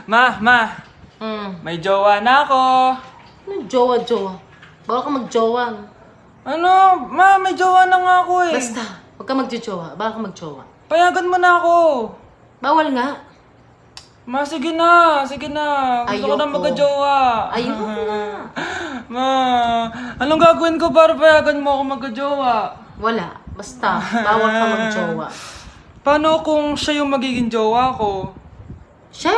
Ma, may jowa na ako. Ano jowa-jowa? Bawal ka mag-jowa. Ano? Ma, may jowa na nga ako eh. Basta, huwag ka mag-jowa. Bawal ka mag-jowa. Payagan mo na ako. Bawal nga. Ma, sige na. Gusto ko na Ayoko. magka-jowa. Ayoko na. Ma, anong gagawin ko para payagan mo ako magka-jowa? Wala. Basta, bawal ka mag-jowa. Paano kung siya yung magiging jowa ko? Siya?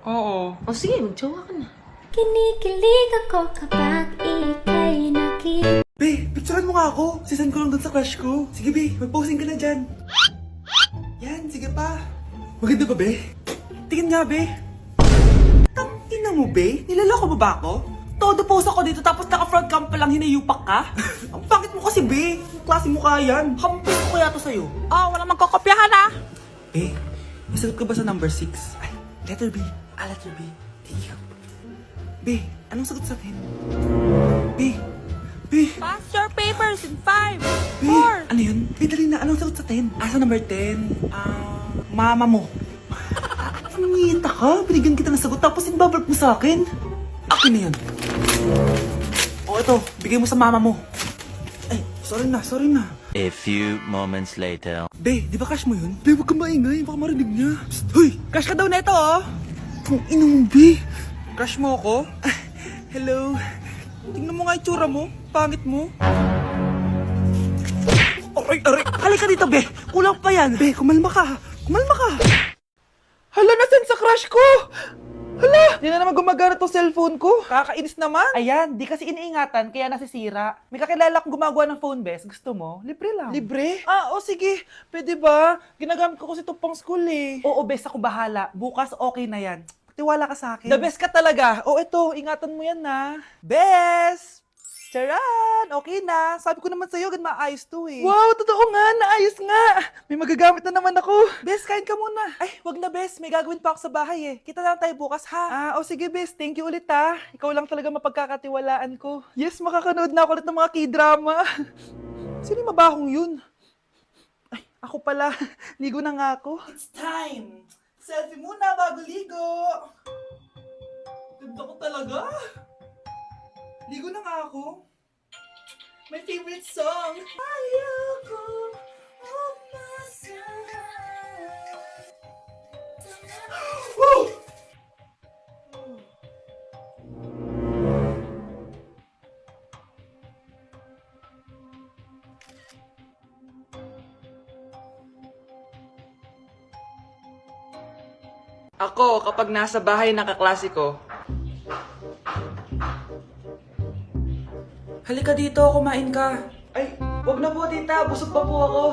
Oo. O sige, mag-jowa ka na. Kinikilig ako kapag ika'y nakita. Be, picturean mo nga ako. Sisend ko lang dun sa crush ko. Sige, be. Mag-posing ka na dyan. Yan, sige pa. Maganda ba, be? Tingin nga, be. Tingnan mo, be. Nilaloko mo ba ako? Todo post ako dito tapos naka-front cam pa lang hinayupak ka? Ang pangit mo kasi, be. Ang klase mo kaya yan. Hampis ko kaya to sa'yo. Walang magkokopyahan ah. Be, nasagot ka ba sa number 6? Ay, letter B. Letter B. Thank you. Be, anong sagot sa atin? Be. Pass your papers in 5, Be, ano yun? Be, dali na. Anong sagot sa 10? Sa number 10? Mama mo. Nangita ka? Binigyan kita ng sagot tapos ibabalik mo sa akin. Akin na yun. O ito, bigay mo sa mama mo. Ay, sorry na. A few moments later. Be, di ba crush mo yun? Be, huwag kang maingay. Baka marinig niya. Psst, hoy! Crush ka daw na ito, oh! Kung ina mo, Be. Crush mo ako? Hello? Tingnan mo nga yung tsura mo. Pangit mo. Aray! Halika dito, Be. Kulang pa yan. Be, kumalma ka. Hala, nasan sa crush ko? Hala! Di na naman gumagana tong cellphone ko. Kakainis naman. Ayan, di kasi iniingatan kaya nasisira. May kakilala akong gumagawa ng phone, Bes. Gusto mo? Libre lang. Libre? Sige. Pwede ba? Ginagamit ko kasi ito pang school eh. Oo, Bes. Ako bahala. Bukas okay na yan. Tiwala ka sa akin. The best ka talaga. Ito. Ingatan mo yan na. Bes! Charan! Okay na. Sabi ko naman sa'yo, gan maayos to eh. Wow, totoo nga. Naayos nga. May magagamit na naman ako. Bes, kain ka muna. Ay, wag na, Bes. May gagawin pa ako sa bahay eh. Kita na lang tayo bukas, ha? Sige, Bes. Thank you ulit, ha. Ikaw lang talaga mapagkakatiwalaan ko. Yes, makakanood na ako ulit ng mga k-drama. Sino yung mabahong yun? Ay, ako pala. Ligo na nga ako. It's time. Selfie muna bago ligo. Ganda ko talaga. Ligo na nga ako. My favorite song. Ayoko umasahan. Woo! Ako, kapag nasa bahay ng kaklase ko. Halika dito, kumain ka. Ay, wag na po tita. Busog pa po ako.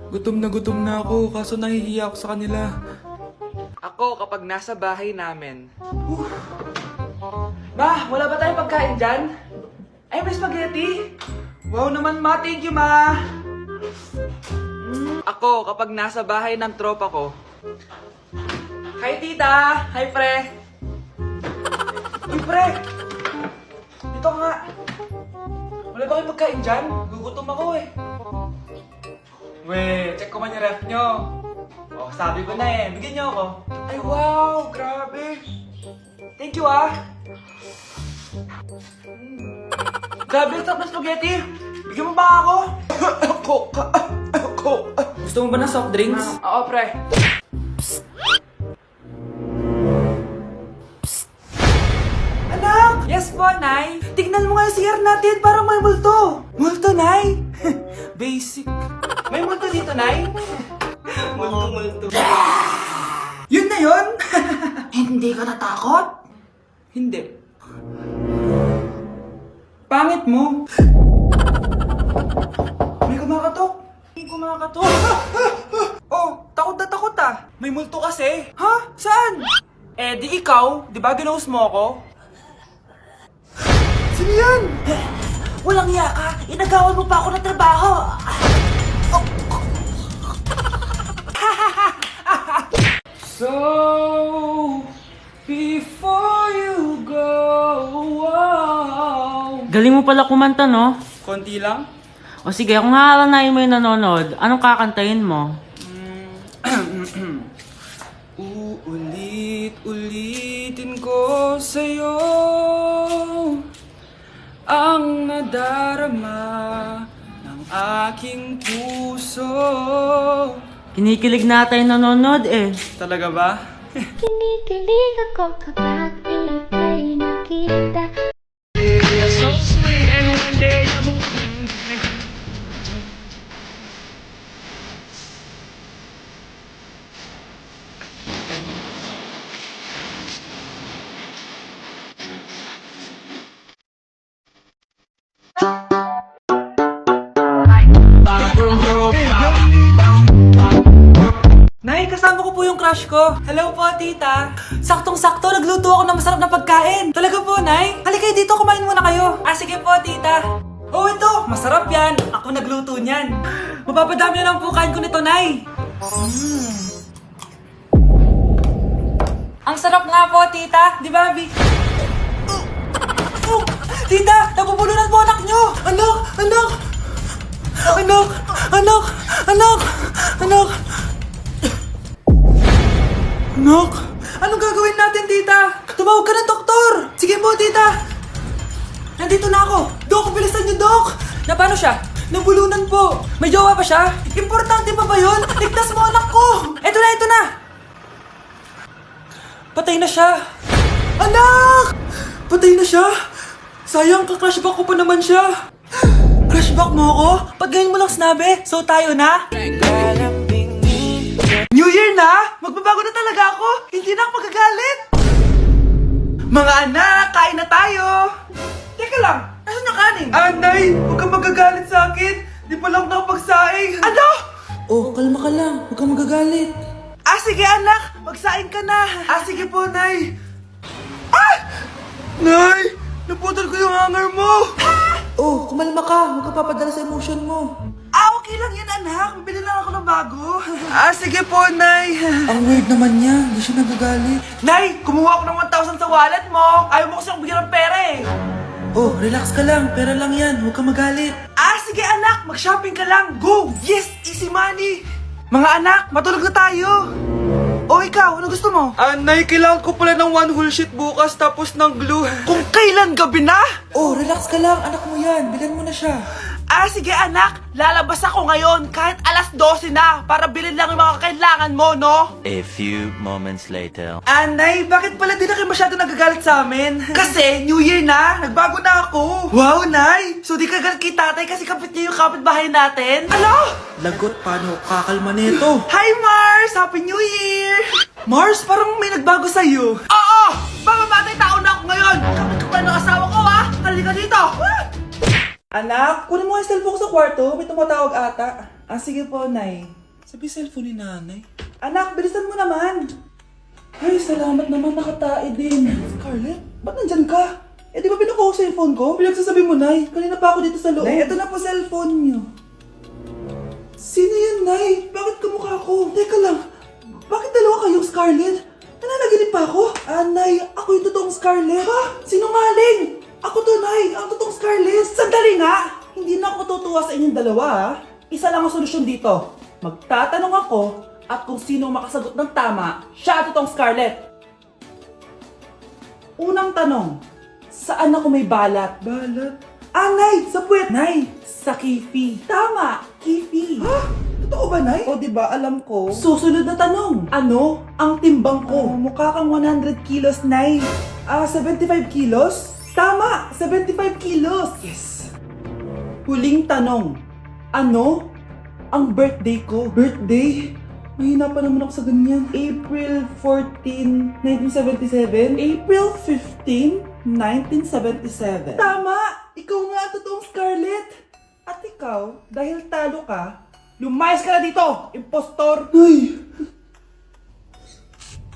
Gutom na ako, kaso nahihiya ako sa kanila. Ako, kapag nasa bahay namin. Ma, wala ba tayong pagkain dyan? Ay, may spaghetti. Wow naman, ma. Thank you, ma. Ako, kapag nasa bahay ng tropa ko. Hi, tita. Hi, pre. Uy, pre. Dito nga. Wala ba kayong pagkain dyan? Gugutom ako eh. Weh, check ko man yung ref nyo. Sabi ko na eh. Bigyan nyo ako. Ay, wow. Grabe. Thank you, ah. Grabe, ang sarap na spaghetti. Bigyan mo ba ako? Ako. Gusto mo ba ng soft drinks? Oo, pre. Anak! Yes po, Nay. Tignan mo nga yung CR natin. Parang may multo. Multo, Nay? Basic. May multo dito, Nay? Multo. Yun na yun? Hindi ka natakot? Hindi. Pangit mo. May kumakatok. Takot na takot ah. May multo kasi. Ha? Saan? Di ikaw. Di ba ginost mo ako? Sino yan? Walang iya ka. Inagawan mo pa ako ng trabaho. So, before you go, wow. Galing mo pala kumanta, no? Konti lang? O sige, kung haalanayin mo yung nanonood, anong kakantayin mo? Uulit Ulit-ulitin ko sa'yo ang nadarama ng aking puso. Kinikilig na tayo nanonood eh. Talaga ba? Kinikilig ako kapag ika'y nakita. Nay, kasama ko po yung crush ko. Hello po, tita. Saktong-sakto, nagluto ako ng masarap na pagkain. Talaga po, Nay? Halika dito, kumain muna kayo. Ah, sige po, tita. Oh, ito. Masarap yan. Ako nagluto niyan. Mapapadami na lang po kain ko nito, Nay. Ang sarap nga po, tita. Di ba, Bi? Tita, nabubulunan po anak nyo. Anak, anak. Anak, anak, anak, anak. Anak, anong gagawin natin, tita? Tumawag ka ng doktor. Sige po, tita. Nandito na ako. Dok, bilisan niyo, Dok. Na paano siya? Nabulunan po. May jowa pa siya? Importante pa ba yun? Ligtas mo anak ko. Eto na, eto na. Patay na siya. Anak! Patay na siya. Sayang, kakrashback ko pa naman siya. Crashback mo ako? Pag ganyan mo lang sinabi, so tayo na? New Year na! Magbabago na talaga ako! Hindi na ako magagalit! Mga anak, kain na tayo! Teka lang, asan yung kanin? Anay, huwag kang magagalit sa akin! Di pa lang nakapagsaing! Ano? Oh, kalma ka lang, huwag kang magagalit. Ah, sige anak, magsaing ka na! Ah, sige po, Nay! Ah! Nay! Naputol ko yung hanger mo! Oh, kumalma ka, huwag ka papadala sa emotion mo. Ah, okay lang yan, anak. Bibili lang ako ng bago. Ah, sige po, Nay. Ang weird naman niya. Hindi siya nagagalit. Nay, kumuha ako ng 1,000 sa wallet mo. Ayaw mo kasi akong bigyan ng pera eh. Oh, relax ka lang. Pera lang yan. Huwag ka magalit. Ah, sige anak. Mag-shopping ka lang. Go! Yes! Easy money! Mga anak, matulog na tayo. O ikaw, ano gusto mo? Nay, kailangan ko pala ng one whole sheet bukas tapos ng glue. Kung kailan gabi na? Oh, relax ka lang. Anak mo yan. Bilhan mo na siya. Ah, sige anak. Lalabas ako ngayon kahit alas 12 na para bilhin lang yung mga kailangan mo, no? A few moments later. Anay, bakit pala di na kayo masyado nagagalit sa amin? Kasi, New Year na, nagbago na ako. Wow, Nay! So di ka galit kay tatay kasi kapit niya yung kapitbahay natin? Ano? Lagot, paano kakalma nito? Hi, Mars! Happy New Year! Mars, parang may nagbago sa'yo. Oo! Mamamatay tao na ako ngayon! Kapit ko pa ng asawa ko, ha? Halika dito! Anak, kunin mo yung cellphone ko sa kwarto. May tumatawag ata. Ah, sige po, Nay. Sabi cellphone ni nanay. Anak, bilisan mo naman. Ay, salamat naman. Nakatae din. Scarlett, ba't nandyan ka? Eh, di ba pinukuha ko sa phone ko? Pinagsasabi mo, Nay. Kanina pa ako dito sa loob. Nay, ito na po cellphone niyo. Sino yan, Nay? Bakit kamukha ko? Teka lang. Bakit dalawa kayong Scarlett? Nananaginip pa ako? Ah, Nay, ako yung totoong Scarlett. Ha? Sinungaling! Ako to, Nay! Ang totoong Scarlett! Sandali nga! Hindi na ako tutuwa sa inyong dalawa, ha? Isa lang ang solusyon dito. Magtatanong ako at kung sino makasagot ng tama, siya ang totoong Scarlett. Unang tanong, saan ako may balat? Balat? Ah, Nay! Sa puwet! Nay! Sa kifi. Tama! Kifi. Ha? Totoo ba, Nay? O, diba? Alam ko. Susunod na tanong. Ano ang timbang ko? Mukha kang 100 kilos, Nay. 75 kilos? Tama! 75 kilos! Yes! Huling tanong. Ano ang birthday ko? Birthday? Mahina pa naman ako sa ganyan. April 14, 1977? April 15, 1977. Tama! Ikaw nga ang totoong Scarlett! At ikaw, dahil talo ka, lumayas ka na dito! Impostor! Ay!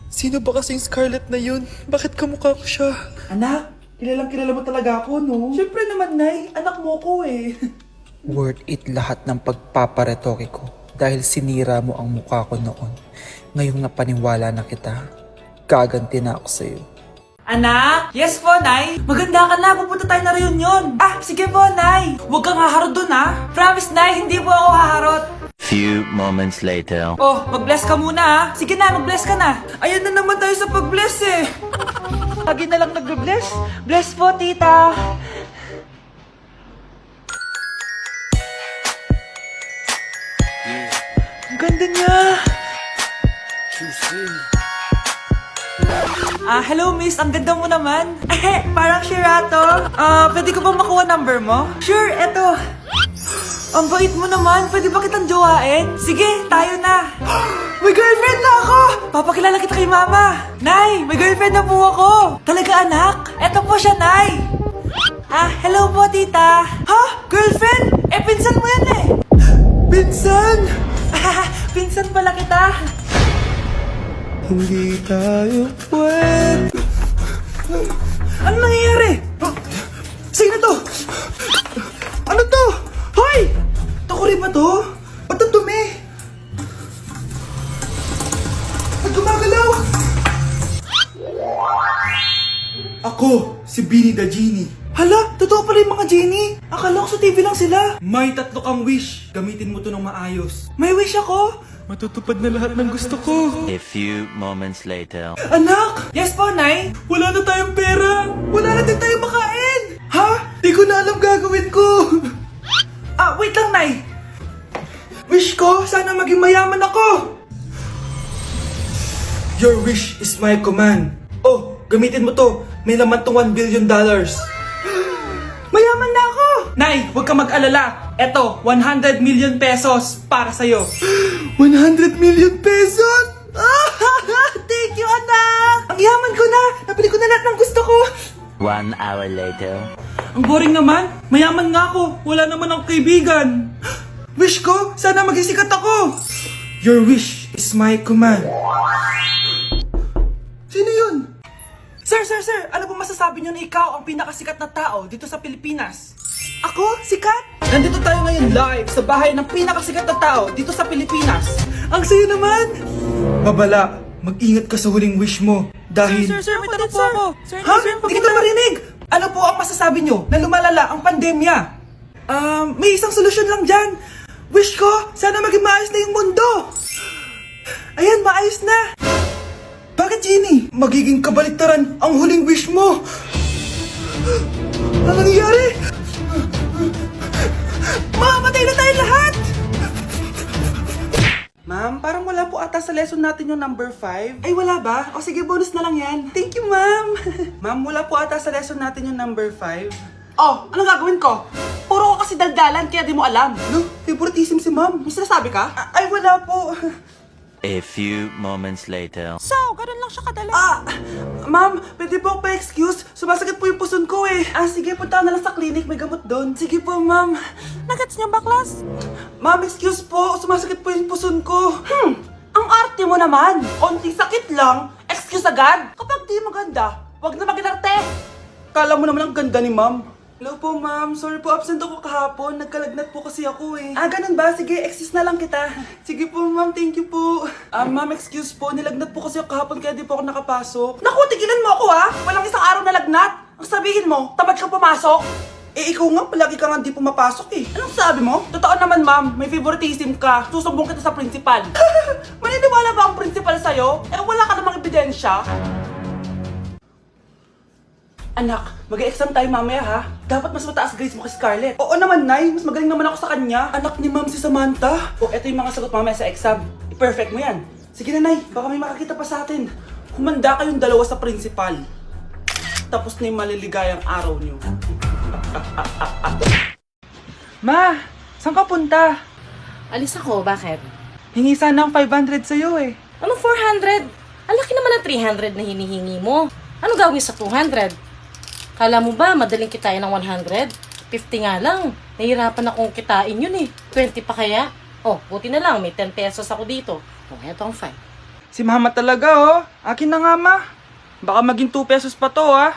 Sino ba kasing Scarlett na yun? Bakit kamukha ko siya? Anak, kilala mo talaga ako, no? Siyempre naman, Nay. Anak mo ko eh. Worth it lahat ng pagpaparetoke ko dahil sinira mo ang mukha ko noon. Ngayong napaniwala na kita, gaganti na ako sa'yo. Anak? Yes po, Nay. Maganda ka na. Pupunta tayo na reunion. Ah, sige po, Nay. Huwag kang haharot dun, ha? Promise, Nay. Hindi po ako haharot. few moments later. Oh, mag-bless ka muna ha. Sige na, mag-bless ka na. Ayan na naman tayo sa pag-bless eh. Lagi na lang nagbe-bless. Bless po, tita. Ang ganda niya. Hello miss, ang ganda mo naman. Parang Shirato. Pwede ko bang makuha number mo? Sure, eto. Ang bait mo naman, pwede ba kitang jowain? Sige, tayo na. May girlfriend na ako! Papakilala kita kay mama. Nay, may girlfriend na po ako. Talaga anak? Eto po siya, Nay. Hello po tita. Ha? Girlfriend? Pinsan mo yan eh. Pinsan? Pinsan pala kita. Hindi tayo pwede. Ano nangyayari? Sino to? Ano to? Hoy! Takuri ba to? Ba't ang dumi? Ba't gumagalaw? Ako, si Beanie the Genie. Hala, totoo pala yung mga genie. Akala ko sa TV lang sila. May 3 kang wish. Gamitin mo to ng maayos. May wish ako? Matutupad na lahat ng gusto ko. A few moments later. Anak! Yes po, Nay? Wala na tayong pera. Wala na din tayong makain. Ha? Di ko na alam gagawin ko. Wait lang, Nay. Wish ko, sana maging mayaman ako. Your wish is my command. Oh, gamitin mo to. May laman tong $1 billion. Mayaman na ako! Nay, huwag ka mag-alala. Eto, 100 million pesos para sa'yo. 100 million pesos? Thank you, anak! Ang yaman ko na! Nabili ko na lahat ng gusto ko! 1 hour later. Ang boring naman. Mayaman nga ako. Wala naman akong kaibigan. Wish ko, sana maging sikat ako. Your wish is my command. Sino yun? Sir! Ano po masasabi niyo na ikaw ang pinakasikat na tao dito sa Pilipinas? Ako? Sikat? Nandito tayo ngayon live sa bahay ng pinakasikat na tao dito sa Pilipinas. Ang sayo naman! Babala, mag-ingat ka sa huling wish mo. Dahil... Sir, may tanong po ako. Ha? Hindi kita marinig! Ano po ang masasabi nyo na lumalala ang pandemya? May isang solusyon lang dyan. Wish ko, sana maging maayos na yung mundo. Ayan, maayos na. Bakit, Genie? Magiging kabaliktaran ang huling wish mo. Ano nangyayari? Mamamatay na tayo lahat! Ma'am, parang wala po ata sa lesson natin yung number 5. Ay, wala ba? O sige, bonus na lang yan. Thank you, ma'am. Ma'am, wala po ata sa lesson natin yung number 5. Oh, anong gagawin ko? Puro ko kasi daldalan, kaya di mo alam. No, favoritism si ma'am. May sinasabi ka? Ay, wala po. A few moments later. So, ganun lang siya kadali. Ma'am, pwede po ako pa-excuse? Sumasakit po yung puson ko eh. Sige, punta na lang sa clinic, may gamot doon. Sige po, ma'am. Nagets niyo ba, class? Ma'am, excuse po, sumasakit po yung puson ko. Ang arte mo naman. Onting sakit lang, excuse agad. Kapag di maganda, wag na mag-inarte. Kala mo naman ang ganda ni ma'am. Hello po, ma'am. Sorry po, absent ako kahapon. Nagkalagnat po kasi ako eh. Ganun ba? Sige, excuse na lang kita. Sige po, ma'am. Thank you po. Ma'am, excuse po. Nilagnat po kasi ako kahapon kaya di po ako nakapasok. Naku, tigilan mo ako ha! Walang isang araw na lagnat. Ang sabihin mo, tamad kang pumasok. Ikaw nga, palagi ka nga di pumapasok eh. Anong sabi mo? Totoo naman, ma'am. May favoritism ka. Susumbong kita sa principal. Maniniwala ba ang principal sa'yo? Wala ka namang ebidensya. Anak, mag-e-exam tayo mamaya ha. Dapat mas mataas grades mo kay Scarlett. Oo naman, Nay. Mas magaling naman ako sa kanya. Anak ni ma'am si Samantha. Eto yung mga sagot mamaya sa exam. I-perfect mo yan. Sige na, Nay. Baka may makakita pa sa atin. Humanda kayong dalawa sa principal. Tapos na yung maliligayang araw niyo. Ma, saan ka punta? Alis ako, bakit? Hingi sana ng 500 sa'yo eh. Ano 400? Ang laki naman ng 300 na hinihingi mo. Ano gawin sa 200? Kala mo ba madaling kitain ng 100? 50 nga lang. Nahihirapan akong kitain yun eh. 20 pa kaya? Buti na lang, may 10 pesos ako dito. Eto ang 5. Si mama talaga oh. Akin na nga ma. Baka maging 2 pesos pa to ah.